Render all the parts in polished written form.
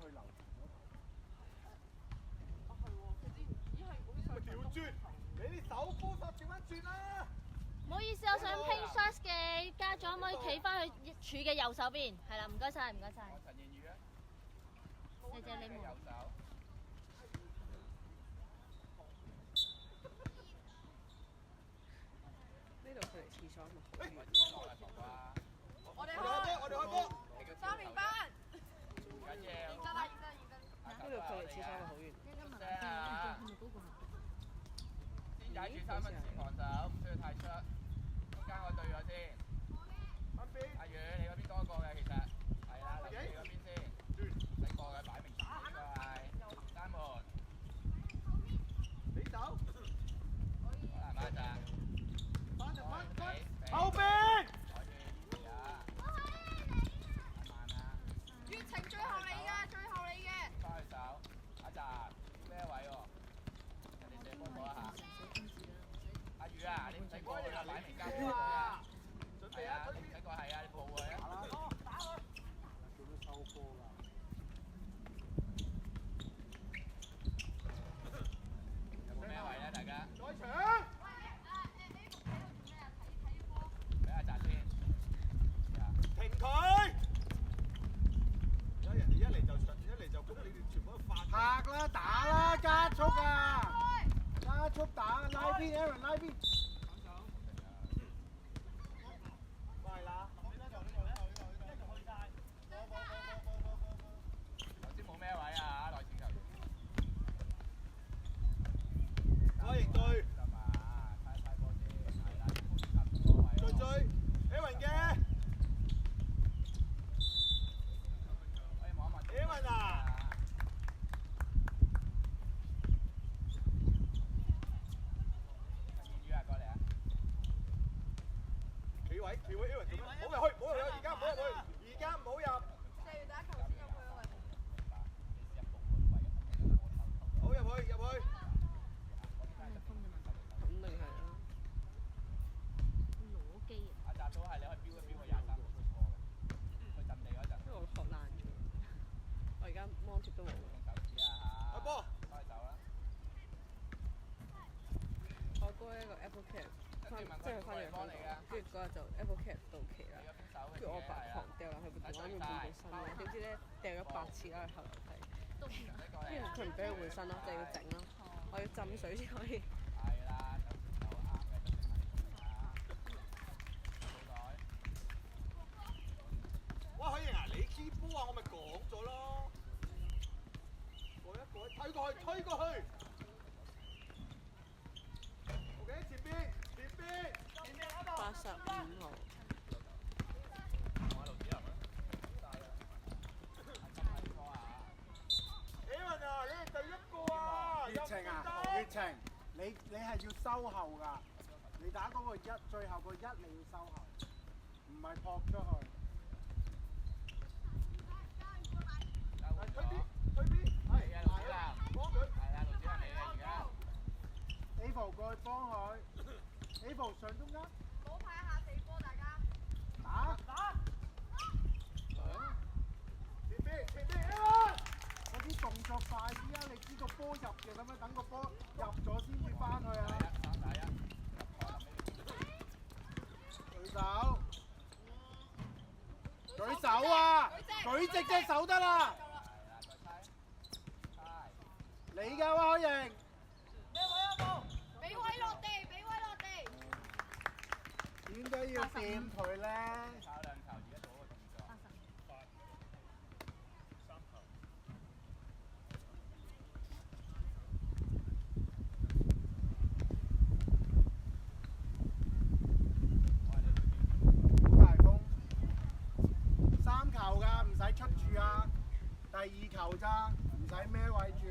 去樓前嗰頭。哦係喎，佢之前咦係好似上調轉，你啲手波索調翻轉啦！唔好意思，我想 ping shots 嘅家長可唔可以企翻去柱嘅右手邊？係啦，唔該晒，唔該晒。陳彥宇啊，謝謝你們。右手。呢度距離廁所咪好遠。我哋開波！3年班。唔緊要。認真啦，認真認真。呢度距離廁所咪好遠。先踩住3分線防守，唔需要太出。中間我對咗先。阿宇，你嗰邊多個嘅其實。係啦，留住你嗰邊先。唔使過嘅，擺明呢個係三門。你走。好啦，馬上。後邊。月晴最後你嘅，最後你嘅。翻去手，阿澤咩位喎？人哋射波嗰一下。阿宇啊，你唔使過㗎，擺明交波啊！準備啊！你唔使過係啊，你抱佢啊！打佢！做咩收波㗎？有冇咩位咧？大家？再搶！俾阿澤先。停佢！而家人哋一嚟就攻，你哋全部都發。拍啦，打啦，加速啊！加速打，拉邊 Aaron 拉邊。快啦！頭先冇咩位啊？內線球員。左型對。得嘛？睇波先。係啦，差唔多位。追 Aaron 嘅。可以望一望。Aaron 啊！陳彥宇啊，過嚟啊！企位 Aaron 做咩？唔好入去，而家唔好入去，而家唔好入。射完第一球先入去啊喂。好入去。肯定係啦。攞機啊！阿澤都係你可以標一標個23號出波嘅，去陣地嗰陣。因為我學爛咗，我而家芒貼都冇。用手指啊嚇！開波！開手啦！我哥一個 Apple Care 翻，即係翻嚟香港，跟住嗰日就 Apple Care 到期啦，跟住我爸狂掉落去部電話要換部新嘅，點知咧掉咗8次啦，去後樓梯，跟住佢唔俾佢換新咯，就要整咯，我要浸水先可以。係啦，就啱嘅，就正係呢個啦。哇！許盈啊，你 keep 波啊，我咪講咗咯。推過去。OK， 前邊85號。Aaron 啊，你係第一個啊！月晴啊，月晴，你係要收後㗎，你打嗰個1，最後個1你要收後，唔係撲出去。推邊，係盧子南，幫佢。係啦，盧子南你嘅而家。Able 過去幫佢 ，Able 上中間。唔好派下地波，大家。打。前邊 Aaron。嗰啲動作快啲啊！你知個波入嘅咁樣，等個波入咗先至翻去啊！舉手啊！舉直隻手得啦！你㗎喎，可盈。俾位落地。點解要掂佢咧？炒兩球，而家做一個動作。好大風，3球㗎，唔使出住啊！第2球咋，唔使孭位住。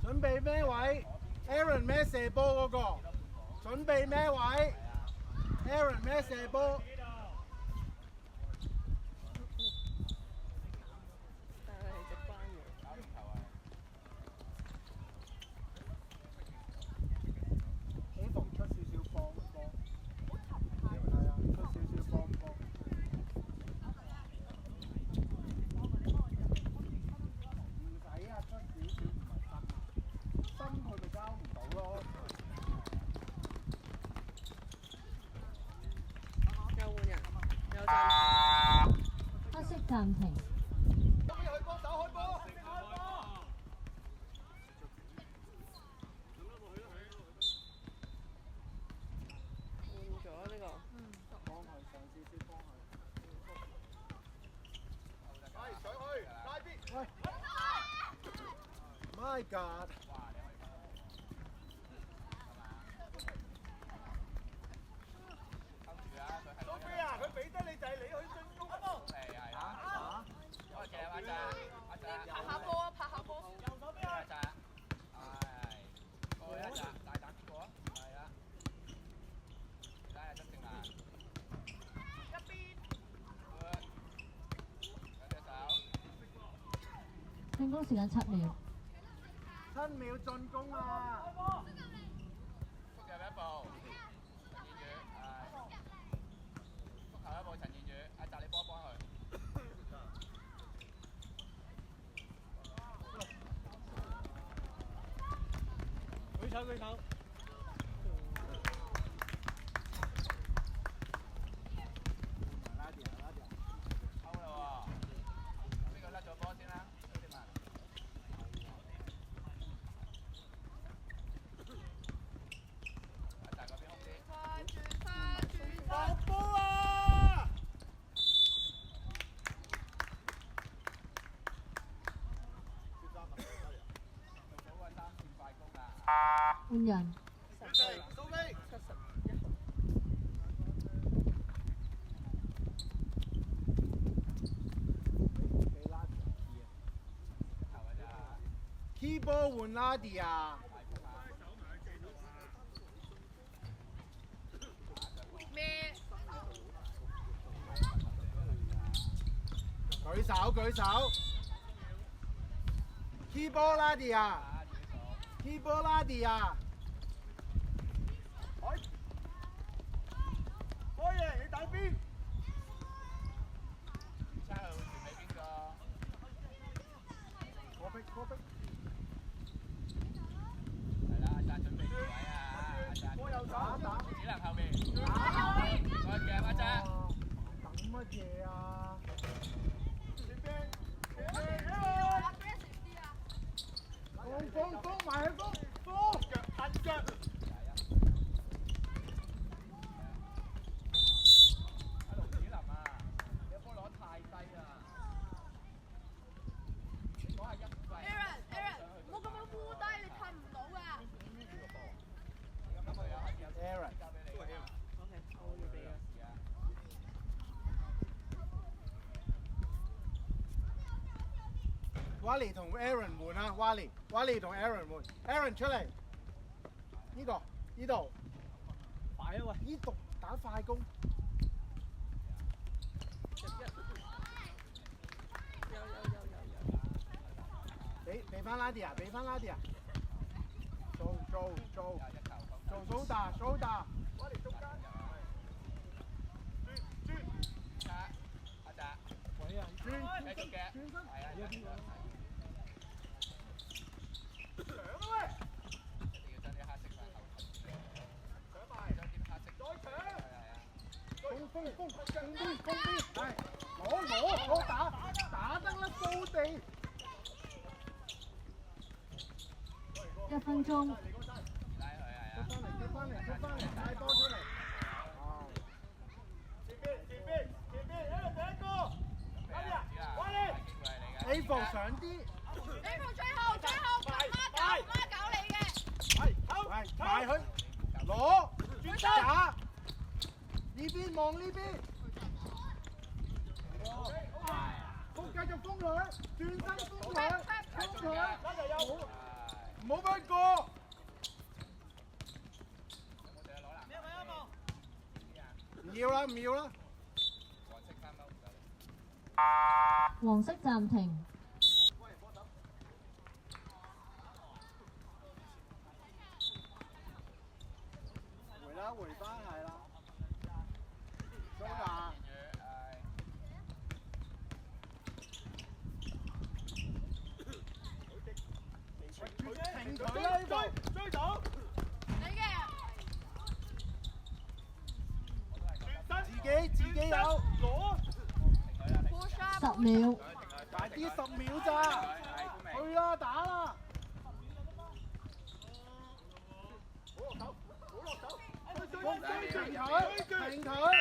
準備咩位 ？Aaron 咩射波嗰個？準備咩位 ？Aaron 咩射波？但係隻關嘅。希望出少少幫波。係啊，出少少幫波。黑色暫停。去幫手開波。換咗呢個。幫佢上少少幫佢。係上去拉邊。喂 ！My God！ 蘇菲啊，佢俾得你就係你去進攻。係啦。我嘅阿仔，拍下波啊！拍下波。右手邊啊！係。過一隻，大膽啲過。係啦。睇下真正難。一邊。兩隻手。進攻時間7秒。 7秒進攻啊！福入一步。陳燕宇，係。福頭一步，陳燕宇，阿澤你幫佢。舉手舉手。拉啲啊拉啲啊！抽啦喎，邊個甩咗波先啦？小田文。阿澤嗰邊空啲。放波啊！數個3次快攻啊！換人。蘇菲。 Key ball 換拉啲啊！咩？舉手舉手。Key ball 拉啲啊 ！Key ball 拉啲啊！開嘢，你打邊？猜佢會傳俾邊個？過逼過逼。 係啦，阿澤準備移位啊！阿澤波右手打只能後面。我嘅阿澤。等乜嘢啊？放埋去放腳彈腳。阿盧子林啊，你個波攞太低啦！你講係1分。Aaron，唔好咁樣烏低，你褪唔到㗎。咁佢有下次有 Aaron 交俾你。OK，我要俾啊。 Wally 同 Aaron 換啊 ！Wally 同 Aaron 換 ，Aaron 出嚟，呢度，快啊喂！呢度打快攻，俾翻拉啲啊！俾翻拉啲啊！做蘇打，我哋中間。轉。阿澤，喂啊！繼續嘅，係啊，一定要將啲黑色放後頭。將啲黑色。係啊。攻邊，係攞打得啦，掃地。 1分鐘。拉佢係啊。出翻嚟，帶波出嚟。前邊，一路第一個。A 部上啲。 最後，媽搞你嘅。係埋去，攞打。呢邊望呢邊。繼續封佢，轉身封佢，唔好俾佢過。唔要啦。黃色暫停。回翻係啦。蘇達。停佢啦！呢度追到。你嘅。自己有。攞。10秒。快啲10秒咋？去啦，打啦！停佢！停佢！